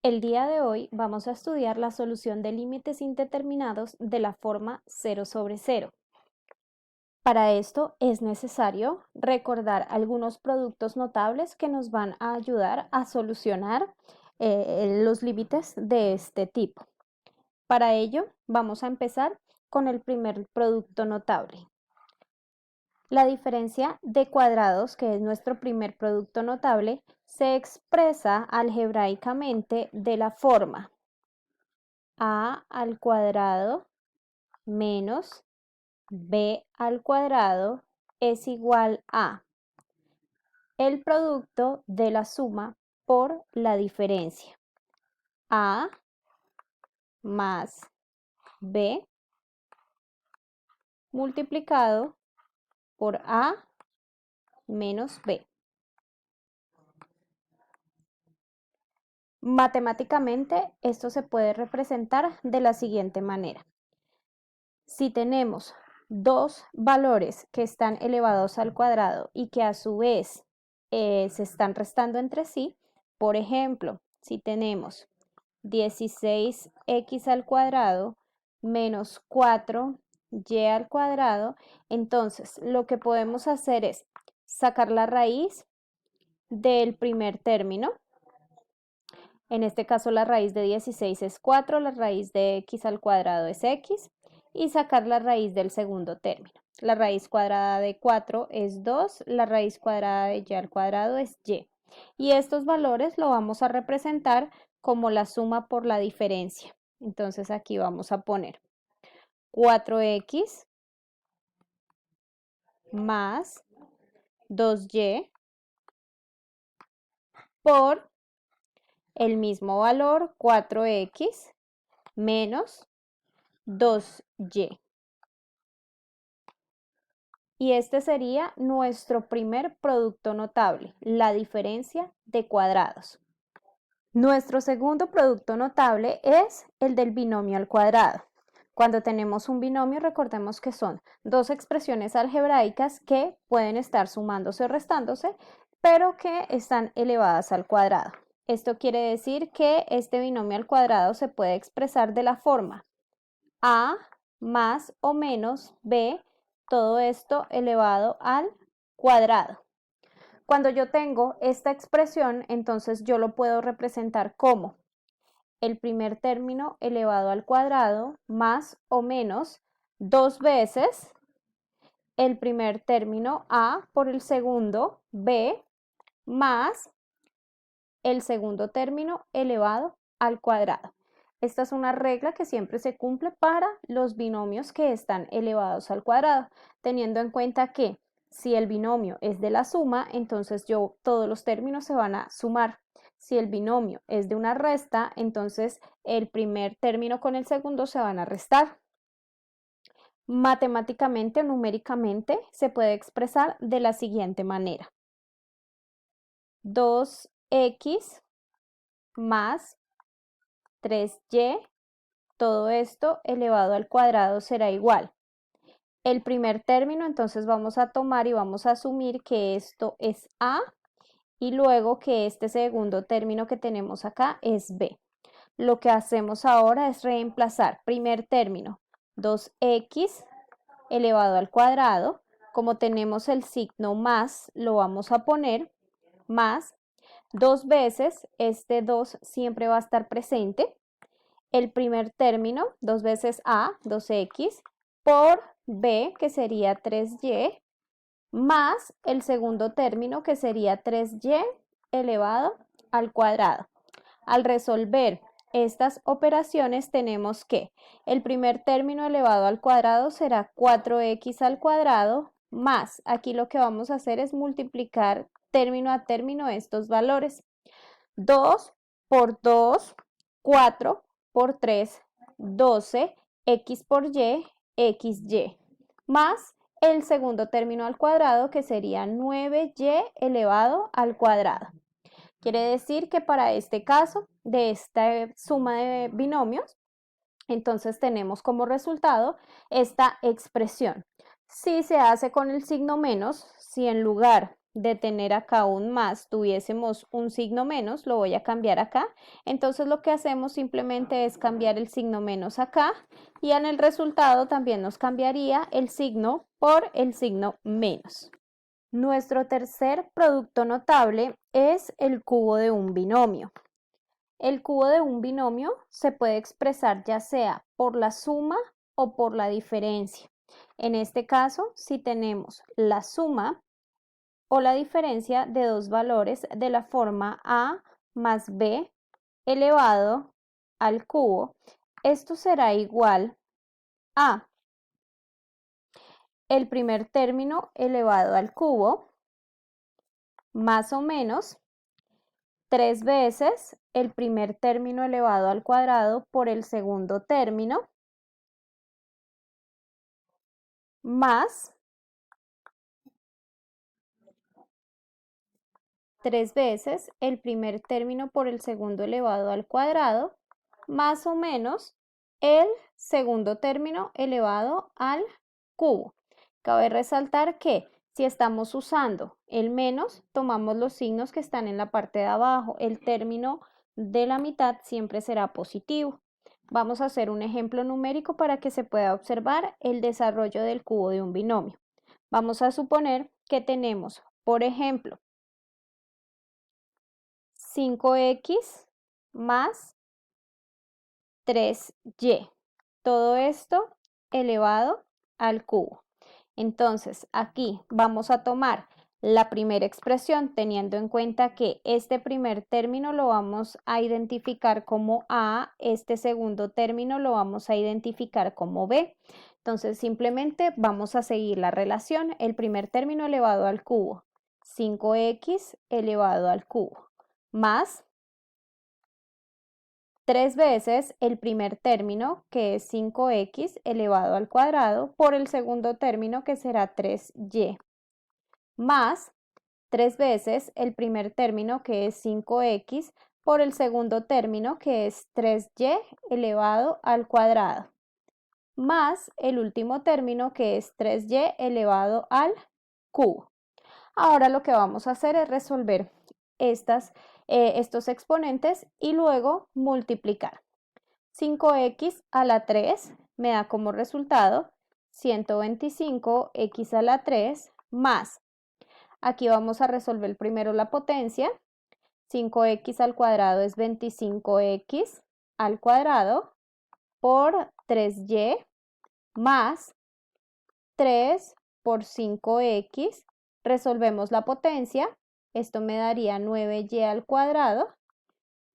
El día de hoy vamos a estudiar la solución de límites indeterminados de la forma 0 sobre 0. Para esto es necesario recordar algunos productos notables que nos van a ayudar a solucionar los límites de este tipo. Para ello vamos a empezar con el primer producto notable. La diferencia de cuadrados, que es nuestro primer producto notable, se expresa algebraicamente de la forma a al cuadrado menos b al cuadrado es igual a el producto de la suma por la diferencia. A más b multiplicado por a menos b. Matemáticamente, esto se puede representar de la siguiente manera. Si tenemos dos valores que están elevados al cuadrado y que a su vez se están restando entre sí, por ejemplo, si tenemos 16x al cuadrado menos 4y al cuadrado, entonces lo que podemos hacer es sacar la raíz del primer término. En este caso la raíz de 16 es 4, la raíz de x al cuadrado es x y sacar la raíz del segundo término. La raíz cuadrada de 4 es 2, la raíz cuadrada de y al cuadrado es y. Y estos valores lo vamos a representar como la suma por la diferencia. Entonces aquí vamos a poner 4x más 2y por el mismo valor 4x menos 2y. Y este sería nuestro primer producto notable, la diferencia de cuadrados. Nuestro segundo producto notable es el del binomio al cuadrado. Cuando tenemos un binomio, recordemos que son dos expresiones algebraicas que pueden estar sumándose o restándose, pero que están elevadas al cuadrado. Esto quiere decir que este binomio al cuadrado se puede expresar de la forma a más o menos b, todo esto elevado al cuadrado. Cuando yo tengo esta expresión, entonces yo lo puedo representar como el primer término elevado al cuadrado más o menos dos veces el primer término a por el segundo b más el segundo término elevado al cuadrado. Esta es una regla que siempre se cumple para los binomios que están elevados al cuadrado, teniendo en cuenta que si el binomio es de la suma, entonces todos los términos se van a sumar. Si el binomio es de una resta, entonces el primer término con el segundo se van a restar. Matemáticamente o numéricamente se puede expresar de la siguiente manera. 2x más 3y, todo esto elevado al cuadrado será igual. El primer término, entonces vamos a tomar y vamos a asumir que esto es a y luego que este segundo término que tenemos acá es b. Lo que hacemos ahora es reemplazar primer término 2x elevado al cuadrado. Como tenemos el signo más, lo vamos a poner más dos veces, este 2 siempre va a estar presente. El primer término, 2 veces a, 2x, por b, que sería 3y, más el segundo término, que sería 3y elevado al cuadrado. Al resolver estas operaciones tenemos que el primer término elevado al cuadrado será 4x al cuadrado, más, aquí lo que vamos a hacer es multiplicar término a término estos valores. 2 por 2, 4 por 3, 12, x por y, xy, más el segundo término al cuadrado que sería 9y elevado al cuadrado. Quiere decir que para este caso de esta suma de binomios, entonces tenemos como resultado esta expresión. Si se hace con el signo menos, si en lugar de tener acá un más, tuviésemos un signo menos, lo voy a cambiar acá. Entonces lo que hacemos simplemente es cambiar el signo menos acá y en el resultado también nos cambiaría el signo por el signo menos. Nuestro tercer producto notable es el cubo de un binomio. El cubo de un binomio se puede expresar ya sea por la suma o por la diferencia. En este caso, si tenemos la suma o la diferencia de dos valores de la forma a más b elevado al cubo, esto será igual a el primer término elevado al cubo más o menos 3 veces el primer término elevado al cuadrado por el segundo término más 3 veces el primer término por el segundo elevado al cuadrado, más o menos el segundo término elevado al cubo. Cabe resaltar que si estamos usando el menos, tomamos los signos que están en la parte de abajo. El término de la mitad siempre será positivo. Vamos a hacer un ejemplo numérico para que se pueda observar el desarrollo del cubo de un binomio. Vamos a suponer que tenemos, por ejemplo, 5x más 3y. Todo esto elevado al cubo. Entonces, aquí vamos a tomar la primera expresión teniendo en cuenta que este primer término lo vamos a identificar como A, este segundo término lo vamos a identificar como B. Entonces, simplemente vamos a seguir la relación, el primer término elevado al cubo, 5x elevado al cubo, más 3 veces el primer término, que es 5x elevado al cuadrado, por el segundo término, que será 3y, más 3 veces el primer término, que es 5x, por el segundo término, que es 3y elevado al cuadrado, más el último término, que es 3y elevado al cubo. Ahora lo que vamos a hacer es resolver estos exponentes y luego multiplicar. 5x a la 3 me da como resultado 125x a la 3 más. Aquí vamos a resolver primero la potencia. 5x al cuadrado es 25x al cuadrado por 3y más 3 por 5x. Resolvemos la potencia. Esto me daría 9y al cuadrado.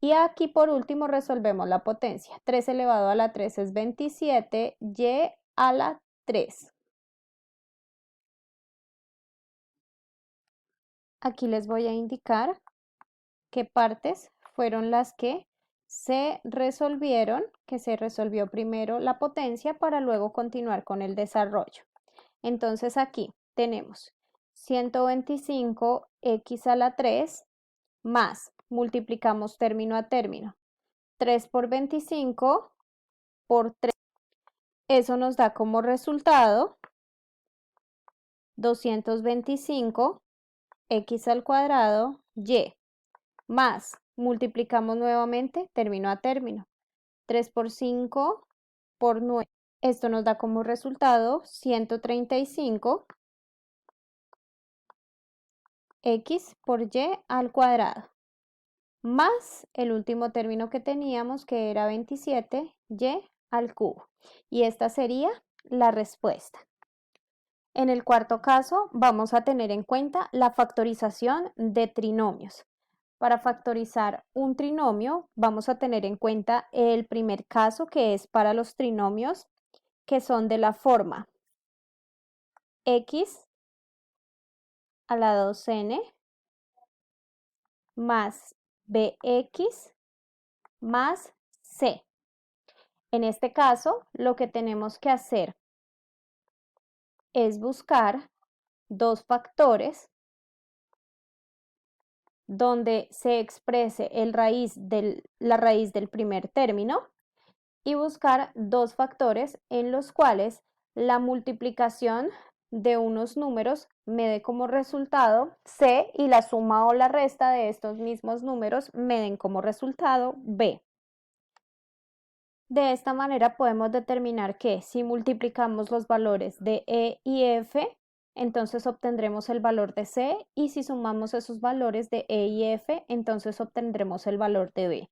Y aquí por último resolvemos la potencia. 3 elevado a la 3 es 27, y a la 3. Aquí les voy a indicar qué partes fueron las que se resolvieron, que se resolvió primero la potencia para luego continuar con el desarrollo. Entonces aquí tenemos 125x a la 3 más, multiplicamos término a término, 3 por 25 por 3. Eso nos da como resultado 225 x al cuadrado y más, multiplicamos nuevamente término a término, 3 por 5 por 9. Esto nos da como resultado 135 x por y al cuadrado, más el último término que teníamos, que era 27y al cubo. Y esta sería la respuesta. En el cuarto caso, vamos a tener en cuenta la factorización de trinomios. Para factorizar un trinomio, vamos a tener en cuenta el primer caso, que es para los trinomios que son de la forma x a la 2n más bx más c. En este caso, lo que tenemos que hacer es buscar dos factores donde se exprese la raíz del primer término y buscar dos factores en los cuales la multiplicación de unos números me dé como resultado C y la suma o la resta de estos mismos números me den como resultado B. De esta manera podemos determinar que si multiplicamos los valores de E y F, entonces obtendremos el valor de C, y si sumamos esos valores de E y F, entonces obtendremos el valor de B.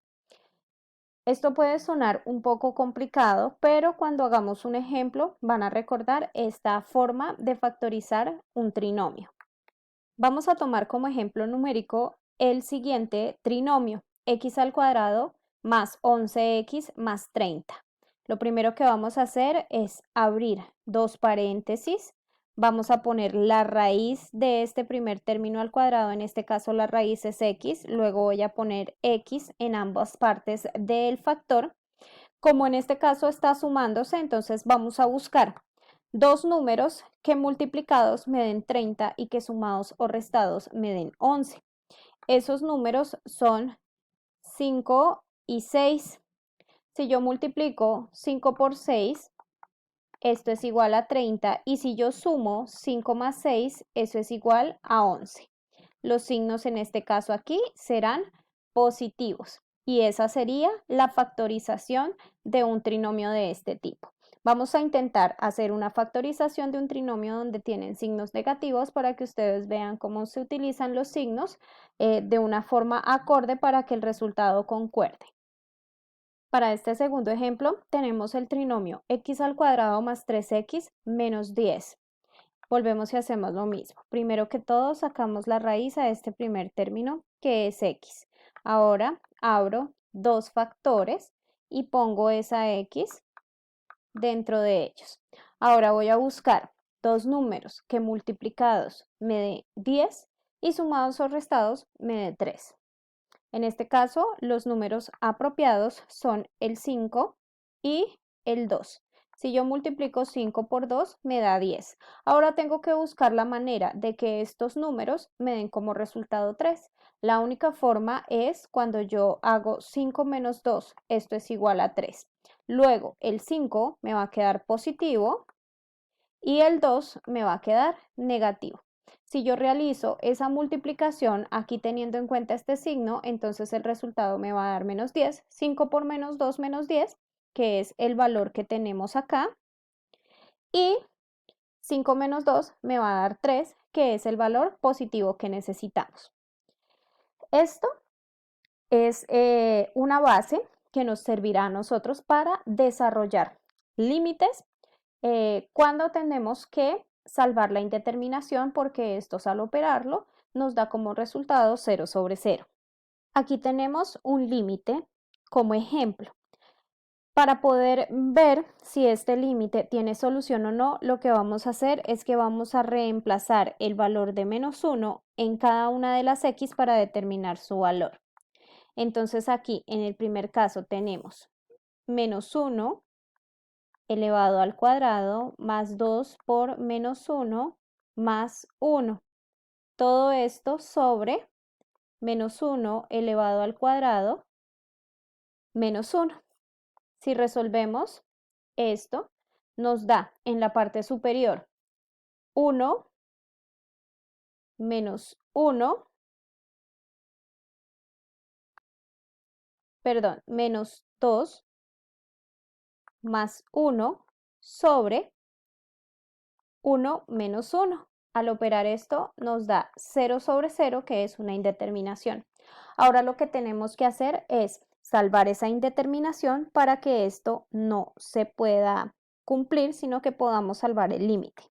Esto puede sonar un poco complicado, pero cuando hagamos un ejemplo van a recordar esta forma de factorizar un trinomio. Vamos a tomar como ejemplo numérico el siguiente trinomio, x al cuadrado más 11x más 30. Lo primero que vamos a hacer es abrir dos paréntesis. Vamos a poner la raíz de este primer término al cuadrado, en este caso la raíz es x, luego voy a poner x en ambas partes del factor. Como en este caso está sumándose, entonces vamos a buscar dos números que multiplicados me den 30 y que sumados o restados me den 11. Esos números son 5 y 6. Si yo multiplico 5 por 6, esto es igual a 30, y si yo sumo 5 más 6, eso es igual a 11. Los signos en este caso aquí serán positivos, y esa sería la factorización de un trinomio de este tipo. Vamos a intentar hacer una factorización de un trinomio donde tienen signos negativos para que ustedes vean cómo se utilizan los signos de una forma acorde para que el resultado concuerde. Para este segundo ejemplo tenemos el trinomio x al cuadrado más 3x menos 10. Volvemos y hacemos lo mismo. Primero que todo sacamos la raíz a este primer término, que es x. Ahora abro dos factores y pongo esa x dentro de ellos. Ahora voy a buscar dos números que multiplicados me dé 10 y sumados o restados me dé 3. En este caso, los números apropiados son el 5 y el 2. Si yo multiplico 5 por 2, me da 10. Ahora tengo que buscar la manera de que estos números me den como resultado 3. La única forma es cuando yo hago 5 menos 2, esto es igual a 3. Luego, el 5 me va a quedar positivo y el 2 me va a quedar negativo. Si yo realizo esa multiplicación aquí teniendo en cuenta este signo, entonces el resultado me va a dar menos 10. 5 por menos 2 menos 10, que es el valor que tenemos acá. Y 5 menos 2 me va a dar 3, que es el valor positivo que necesitamos. Esto es una base que nos servirá a nosotros para desarrollar límites cuando tenemos que salvar la indeterminación, porque estos al operarlo nos da como resultado 0 sobre 0. Aquí tenemos un límite como ejemplo. Para poder ver si este límite tiene solución o no, lo que vamos a hacer es que vamos a reemplazar el valor de menos 1 en cada una de las x para determinar su valor. Entonces aquí en el primer caso tenemos menos 1 elevado al cuadrado más 2 por menos 1 más 1. Todo esto sobre menos 1 elevado al cuadrado menos 1. Si resolvemos esto, nos da en la parte superior 1 menos 1, perdón, menos 2 más 1 sobre 1 menos 1. Al operar esto nos da 0 sobre 0, que es una indeterminación. Ahora lo que tenemos que hacer es salvar esa indeterminación para que esto no se pueda cumplir, sino que podamos salvar el límite.